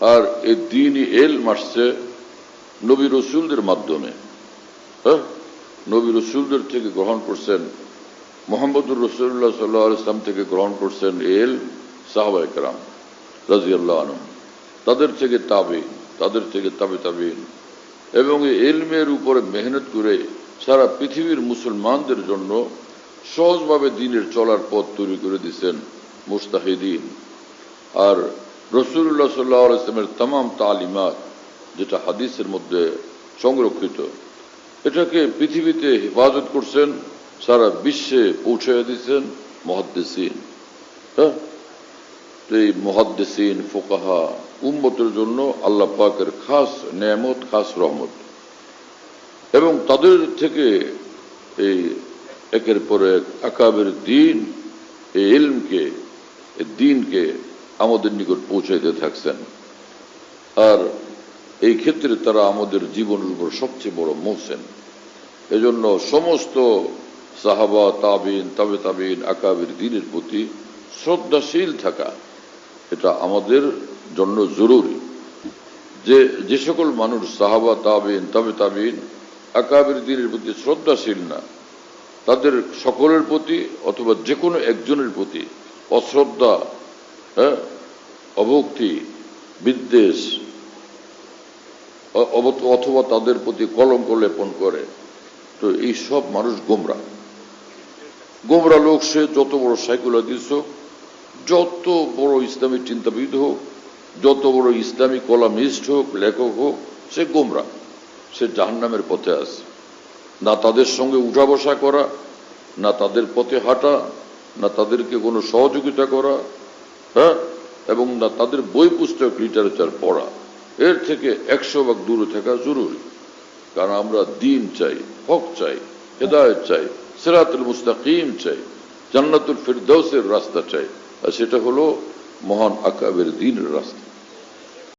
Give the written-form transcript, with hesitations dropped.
আর এই দ্বীনি ইলম আসছে নবী রসুলদের মাধ্যমে। নবী রসুলদের থেকে গ্রহণ করছেন, মুহাম্মদুর রাসূলুল্লাহ সাল্লাল্লাহু আলাইহি ওয়াসাল্লাম থেকে গ্রহণ করছেন ইলম সাহাবায়ে কেরাম রাদিয়াল্লাহু আনহুম, তাদের থেকে তাবে, তাদের থেকে তাবে তাবিঈন, এবং এই ইলমের উপরে মেহনত করে সারা পৃথিবীর মুসলমানদের জন্য সহজভাবে দ্বীনের চলার পথ তৈরি করে দিয়েছেন মুস্তাহিদিন। আর রাসূলুল্লাহ সাল্লাল্লাহু আলাইহি ওয়াসাল্লামের तमाम তালিমাত, যেটা হাদিসের মধ্যে সংরক্ষিত, এটাকে পৃথিবীতে হেফাজত করছেন, সারা বিশ্বে পৌঁছে দিয়েছেন মুহাদ্দিসিন। এই মুহাদ্দিসিন, ফুকাহা উম্মতের জন্য আল্লাহ পাকের খাস নেয়ামত, খাস রহমত। এবং তাদের থেকে এই একের পর এক আকাবের দ্বীন, এই ইলমকে, এই দ্বীনকে আমাদের নিকট পৌঁছাইতে থাকছেন। আর এই ক্ষেত্রে তারা আমাদের জীবনের উপর সবচেয়ে বড় মোহসেন। এজন্য সমস্ত সাহাবা, তাবিন, তাবে তাবিন, আকাবের দ্বীনের প্রতি শ্রদ্ধাশীল থাকা, এটা আমাদের জন্য জরুরি। যে সকল মানুষ সাহাবা, তাবিন, তাবে তাবিন, আকাবের দ্বীনের প্রতি শ্রদ্ধাশীল না, তাদের সকলের প্রতি অথবা যে কোনো একজনের প্রতি অশ্রদ্ধা, অভক্তি, বিদ্বেষ অথবা তাদের প্রতি কলঙ্ক লেপন করে, তো এই সব মানুষ গোমরা। গোমরা লোক সে যত বড় সাইকোলজিস্ট হোক, যত বড় ইসলামী চিন্তাবিদ হোক, যত বড় ইসলামী কলামিস্ট হোক, লেখক হোক, সে গোমরা, সে জাহান্নামের পথে আছে। না তাদের সঙ্গে উঠা বসা করা, না তাদের পথে হাঁটা, না তাদেরকে কোনো সহযোগিতা করা, এবং না তাদের বই পুস্তক লিটারেচার পড়া, এর থেকে 100 ভাগ দূরে থাকা জরুরি। কারণ আমরা দ্বীন চাই, হক চাই, হেদায়েত চাই, সিরাতুল মুস্তাকিম চাই, জান্নাতুল ফিরদাউসের রাস্তা চাই, আর সেটা হলো মহান আকাবের দ্বীনের রাস্তা।